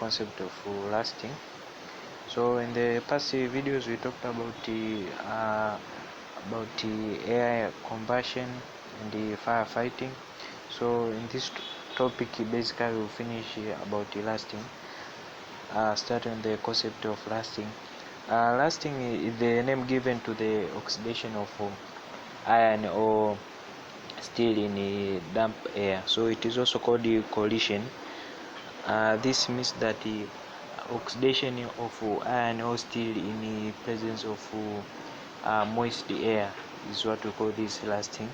concept of lasting. So in the past videos we talked about the air combustion and the firefighting. So in this topic basically we'll finish about the lasting, starting the concept of lasting. Lasting is the name given to the oxidation of iron or steel in a damp air. So it is also called the corrosion. This means that the oxidation of iron or steel in the presence of moist air is what we call this lasting.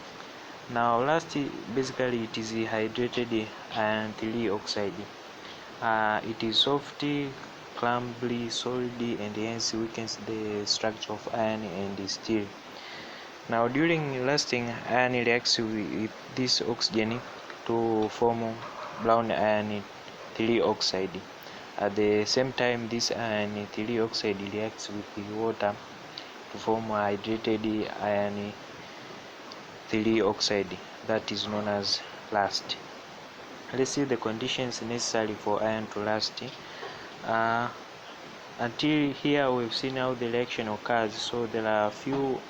Now lasting basically it is hydrated iron oxide. It is soft, crumbly, solid, and hence weakens the structure of iron and steel. Now during lasting, iron reacts with this oxygen to form brown iron oxide. At the same time, this iron oxide reacts with the water to form hydrated iron oxide, that is known as last. Let's see the conditions necessary for iron to last. Until here we've seen how the reaction occurs, so there are a few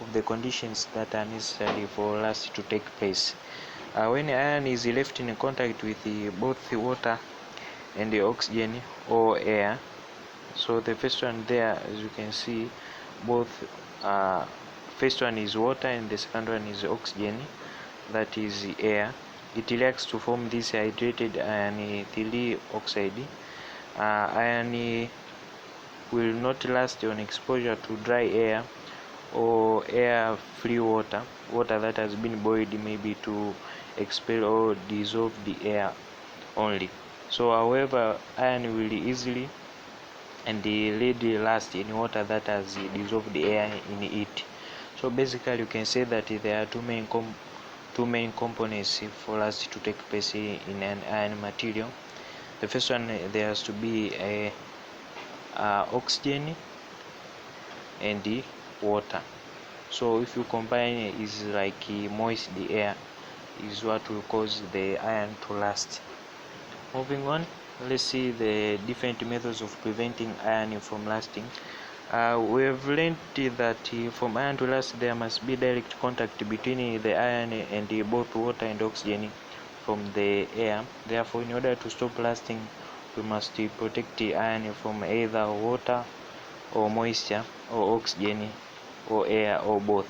of the conditions that are necessary for last to take place. When iron is left in contact with both the water and the oxygen or air, so the first one there, as you can see, both first one is water and the second one is oxygen, that is air. It reacts to form this hydrated iron oxide. Iron will not last on exposure to dry air or air-free water that has been boiled, maybe to expel or dissolve the air only. So however, iron will easily and readily last in water that has dissolved the air in it. So basically you can say that there are two main components for last to take place in an iron material. The first one, there has to be a oxygen and the water. So if you combine, is like moist the air is what will cause the iron to last. Moving on, let's see the different methods of preventing iron from lasting. We have learned that from iron to last there must be direct contact between the iron and both water and oxygen from the air. Therefore, in order to stop lasting, we must protect the iron from either water or moisture or oxygen or air or both.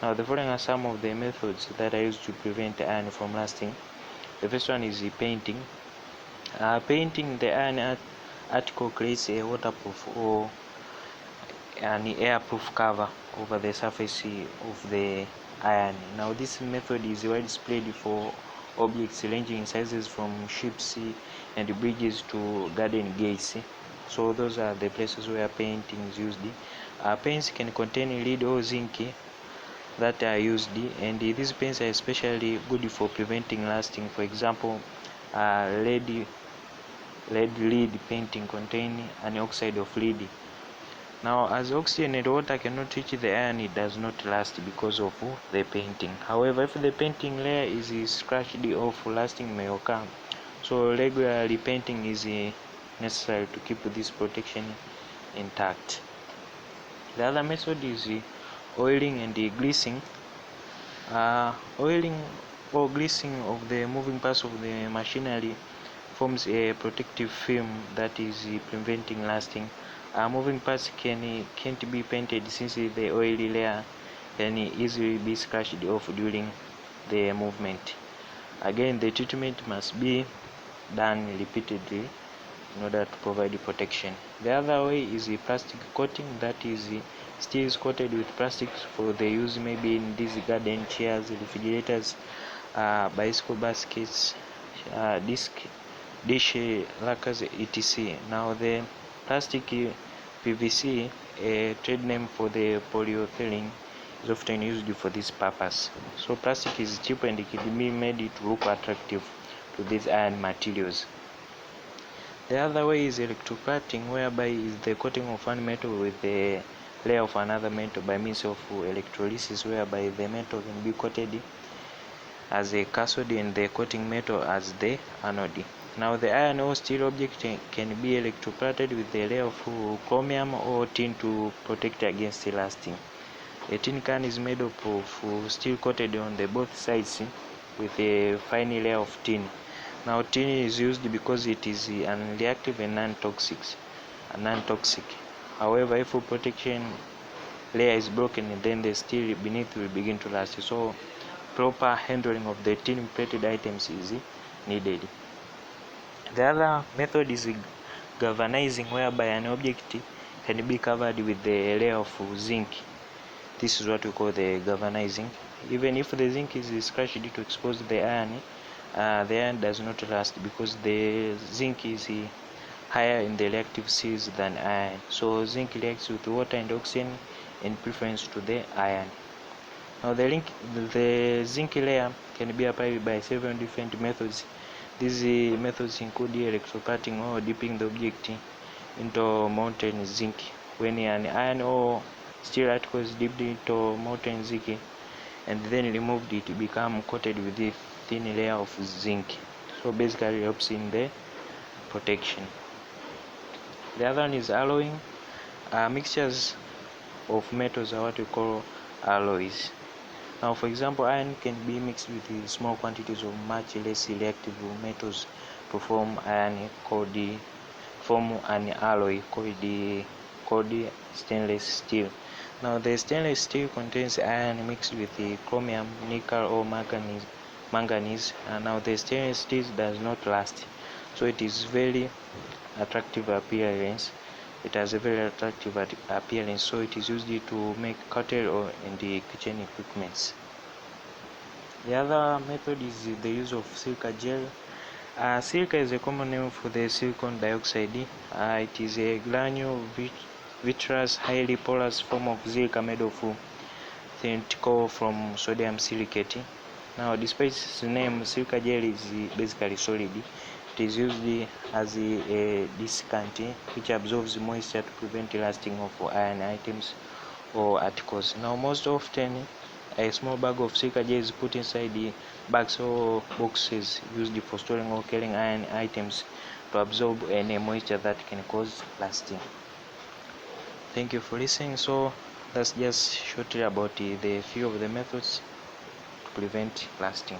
Now the following are some of the methods that are used to prevent iron from lasting. The first one is painting. Painting the iron article creates a waterproof or an airproof cover over the surface of the iron. Now this method is widespread for objects ranging in sizes from ships and bridges to garden gates. So those are the places where painting is used. Paints can contain lead or zinc that are used, and these paints are especially good for preventing lasting. For example, lead painting contain an oxide of lead. Now, as oxygen and water cannot reach the iron, it does not last because of the painting. However, if the painting layer is scratched off, lasting may occur. So regular repainting is necessary to keep this protection intact. The other method is oiling and greasing. Oiling or greasing of the moving parts of the machinery forms a protective film that is preventing lasting. Moving parts can't be painted since the oily layer can easily be scratched off during the movement. Again, the treatment must be done repeatedly in order to provide protection. The other way is a plastic coating, that is steel is coated with plastics for the use maybe in these garden chairs, refrigerators, bicycle baskets, dish lacquers, etc. Now the plastic PVC, a trade name for the polyethylene, is often used for this purpose. So plastic is cheap and it can be made to look attractive to these iron materials. The other way is electrocuting, whereby is the coating of one metal with the layer of another metal by means of electrolysis, whereby the metal can be coated as a cathode and the coating metal as the anode. Now the iron or steel object can be electroplated with a layer of chromium or tin to protect against rusting. A tin can is made up of steel coated on the both sides with a fine layer of tin. Now tin is used because it is unreactive and non-toxic. However, if a protection layer is broken, then the steel beneath will begin to rust. So proper handling of the tin plated items is needed. The other method is galvanizing, whereby an object can be covered with a layer of zinc. This is what we call the galvanizing. Even if the zinc is scratched to expose the iron does not rust because the zinc is higher in the reactive series than iron. So zinc reacts with water and oxygen in preference to the iron. Now the zinc layer can be applied by several different methods. These methods include electroplating or dipping the object into molten zinc. When an iron or steel article is dipped into molten zinc and then removed, it becomes coated with a thin layer of zinc. So basically it helps in the protection. The other one is alloying. Mixtures of metals are what we call alloys. Now, for example, iron can be mixed with small quantities of much less reactive metals to form an alloy called stainless steel. Now, the stainless steel contains iron mixed with chromium, nickel, or manganese. And now the stainless steel does not rust, so it is very attractive appearance. It has a very attractive appearance, so it is used to make cutlery or in the kitchen equipments. The other method is the use of silica gel. Silica is a common name for the silicon dioxide. It is a granule, vitreous, highly porous form of silica made of identical from sodium silicate. Now, despite its name, silica gel is basically solid. It is used as a desiccant which absorbs moisture to prevent rusting of iron items or articles. Now, most often a small bag of silica gel is put inside the bags or boxes used for storing or carrying iron items to absorb any moisture that can cause rusting. Thank you for listening. So that's just shortly about the few of the methods to prevent rusting.